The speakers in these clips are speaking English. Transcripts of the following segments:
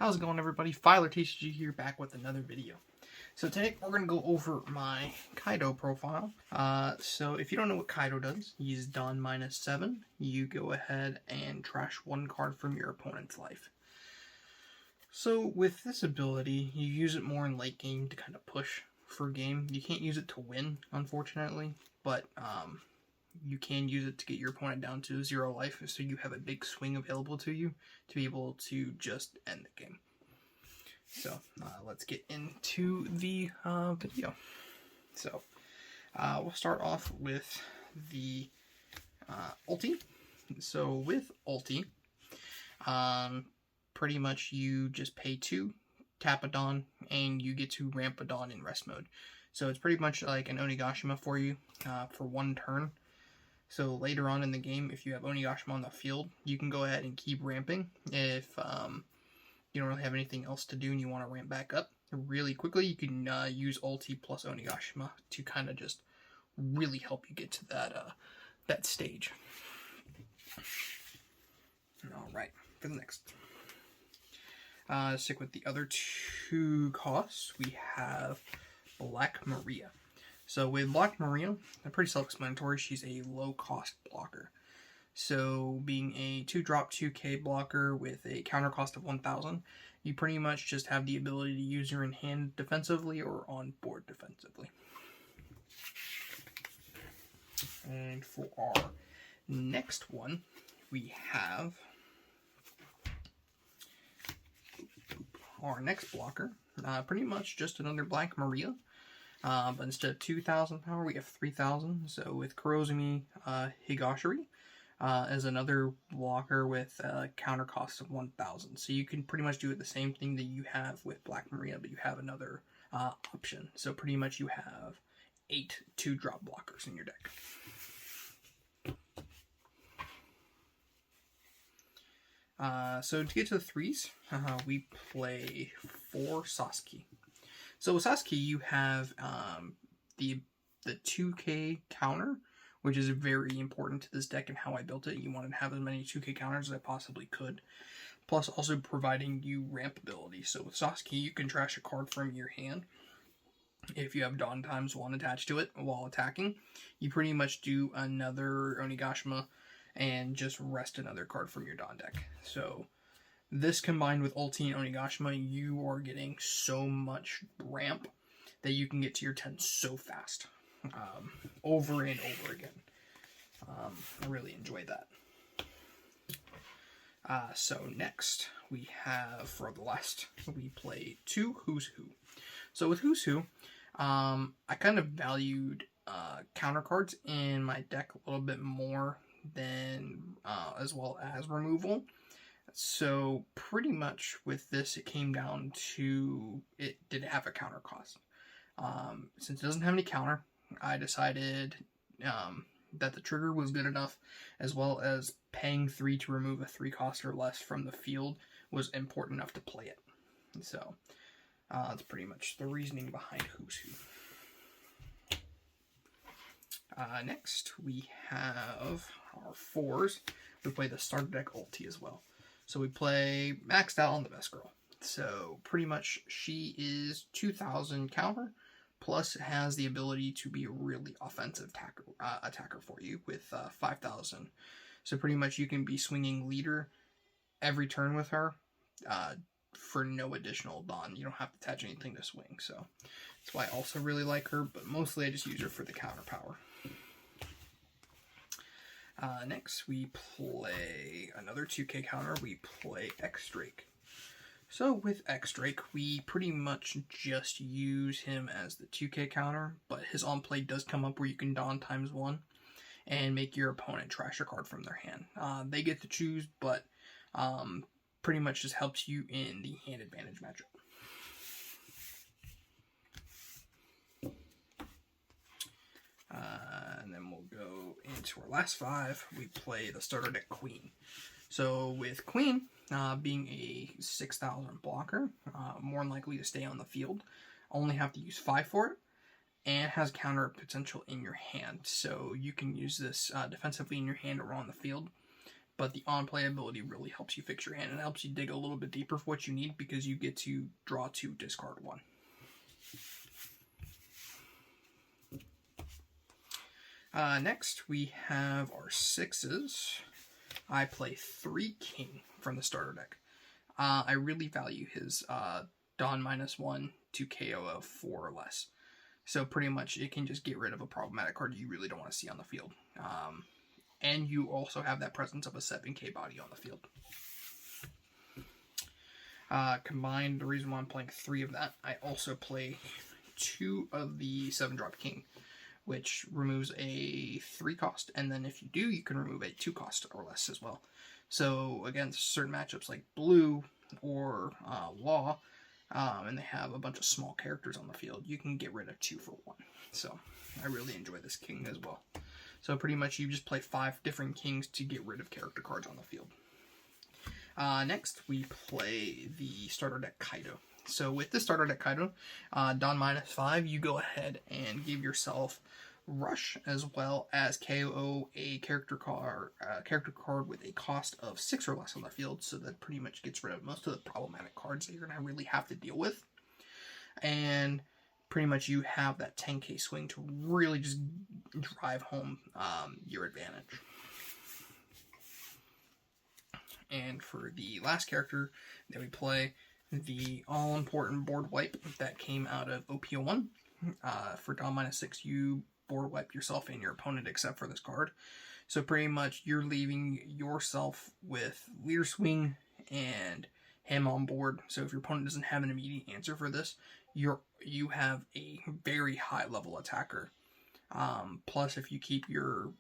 How's it going, everybody? Filer TCG here, back with another video. So today we're going to go over my Kaido profile. So if you don't know what Kaido does, he's Dawn -7. You go ahead and trash one card from your opponent's life. So with this ability, you use it more in late game to kind of push for game. You can't use it to win, unfortunately, but you can use it to get your opponent down to 0 life, so you have a big swing available to you to be able to just end the game. So let's get into the video. So we'll start off with the ulti. So with ulti, pretty much you just pay 2, tap a Dawn, and you get to ramp a Dawn in rest mode. So it's pretty much like an Onigashima for you for 1 turn. So later on in the game, if you have Onigashima on the field, you can go ahead and keep ramping. If you don't really have anything else to do and you want to ramp back up really quickly, you can use ulti plus Onigashima to kind of just really help you get to that stage. Alright, for the next. Stick with the other 2 costs. We have Black Maria. So with Black Maria, they're pretty self-explanatory. She's a low-cost blocker. So being a 2-drop 2k blocker with a counter cost of 1,000, you pretty much just have the ability to use her in hand defensively or on board defensively. And for our next one, we have our next blocker. Pretty much just another Black Maria. But instead of 2,000 power, we have 3,000. So with Kurozumi Higashiri as another blocker with a counter cost of 1,000. So you can pretty much do the same thing that you have with Black Maria, but you have another option. So pretty much you have 8 2-drop blockers in your deck. So to get to the 3s, we play 4 Sasuke. So with Sasuke, you have the 2k counter, which is very important to this deck and how I built it. You want to have as many 2k counters as I possibly could, plus also providing you ramp ability. So with Sasuke, you can trash a card from your hand. If you have Dawn ×1 attached to it while attacking, you pretty much do another Onigashima and just rest another card from your Dawn deck. So this combined with ulti and Onigashima, you are getting so much ramp that you can get to your 10 so fast. Over and over again. I really enjoy that. So next, we have, for the last, we play 2 Who's Who. So with Who's Who, I kind of valued counter cards in my deck a little bit more than, as well as removal. So pretty much with this, it came down to it did have a counter cost. Since it doesn't have any counter, I decided that the trigger was good enough, as well as paying 3 to remove a 3 cost or less from the field was important enough to play it. So that's pretty much the reasoning behind Who's Who. Next, we have our 4s. We play the starter deck ulti as well. So we play maxed out on the best girl. So pretty much she is 2,000 counter, plus has the ability to be a really offensive attacker for you with 5,000. So pretty much you can be swinging leader every turn with her for no additional Dawn. You don't have to attach anything to swing. So that's why I also really like her, but mostly I just use her for the counter power. Next, we play another 2k counter. We play X-Drake. So with X-Drake, we pretty much just use him as the 2k counter, but his on-play does come up where you can Dawn ×1 and make your opponent trash a card from their hand. They get to choose, but pretty much just helps you in the hand advantage matchup. And then we'll go into our last 5. We play the starter deck Queen. So with Queen, being a 6,000 blocker, more than likely to stay on the field, only have to use 5 for it, and has counter potential in your hand. So you can use this defensively in your hand or on the field but the on-play ability really helps you fix your hand and helps you dig a little bit deeper for what you need because you get to draw 2, discard 1. Next, we have our 6s. I play 3 King from the starter deck. I really value his Dawn -1 to KO of 4 or less. So pretty much it can just get rid of a problematic card you really don't want to see on the field. And you also have that presence of a 7k body on the field. Combined, the reason why I'm playing 3 of that, I also play 2 of the 7-drop King, which removes a 3 cost, and then if you do, you can remove a 2 cost or less as well. So against certain matchups like Blue or Law, and they have a bunch of small characters on the field, you can get rid of 2 for 1. So I really enjoy this King as well. So pretty much you just play 5 different Kings to get rid of character cards on the field. Next, we play the starter deck Kaido. So with the starter deck Kaido, Dawn -5, you go ahead and give yourself Rush as well as KO a character card with a cost of 6 or less on the field. So that pretty much gets rid of most of the problematic cards that you're going to really have to deal with. And pretty much you have that 10k swing to really just drive home your advantage. And for the last character that we play, the all-important board wipe that came out of OP01. For Dawn -6, you board wipe yourself and your opponent except for this card. So pretty much you're leaving yourself with Leader Swing and him on board. So if your opponent doesn't have an immediate answer for this, you have a very high level attacker. Plus, if you keep your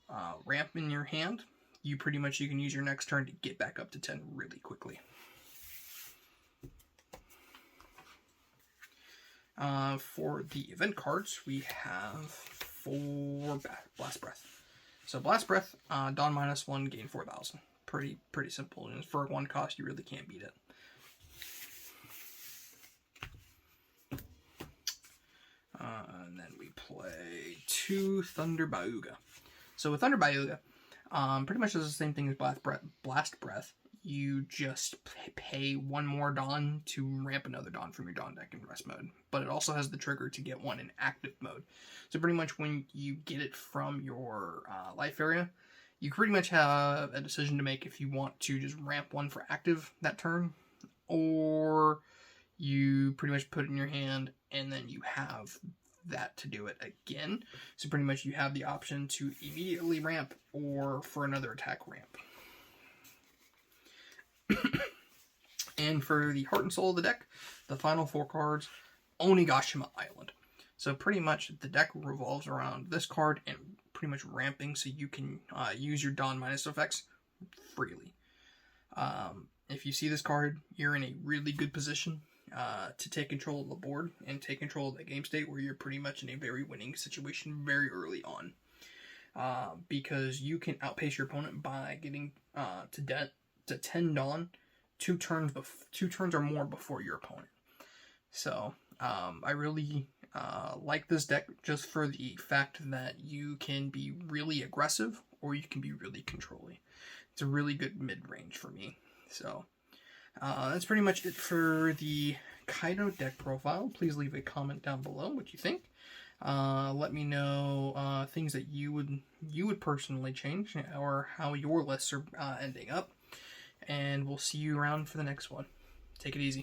ramp in your hand, you can use your next turn to get back up to 10 really quickly. For the event cards, we have 4 Blast Breath. So Blast Breath, Dawn -1, gain 4,000. Pretty simple, and for 1 cost, you really can't beat it. And then we play 2 Thunder Bayuga. So with Thunder Bayuga, pretty much does the same thing as Blast Breath. You just pay 1 more Dawn to ramp another Dawn from your Dawn deck in rest mode. But it also has the trigger to get 1 in active mode. So pretty much when you get it from your life area, you pretty much have a decision to make if you want to just ramp 1 for active that turn, or you pretty much put it in your hand and then you have that to do it again. So pretty much you have the option to immediately ramp or for another attack ramp. And for the heart and soul of the deck, the final 4 cards, Onigashima Island. So pretty much the deck revolves around this card and pretty much ramping, so you can use your Dawn minus effects freely. If you see this card, you're in a really good position to take control of the board and take control of the game state, where you're pretty much in a very winning situation very early on. Because you can outpace your opponent by getting to 10 Dawn 2 turns or more before your opponent. So I really like this deck just for the fact that you can be really aggressive or you can be really controlling. It's a really good mid-range for me. So that's pretty much it for the Kaido deck profile. Please leave a comment down below what you think. Let me know things that you would personally change, or how your lists are ending up. And we'll see you around for the next one. Take it easy.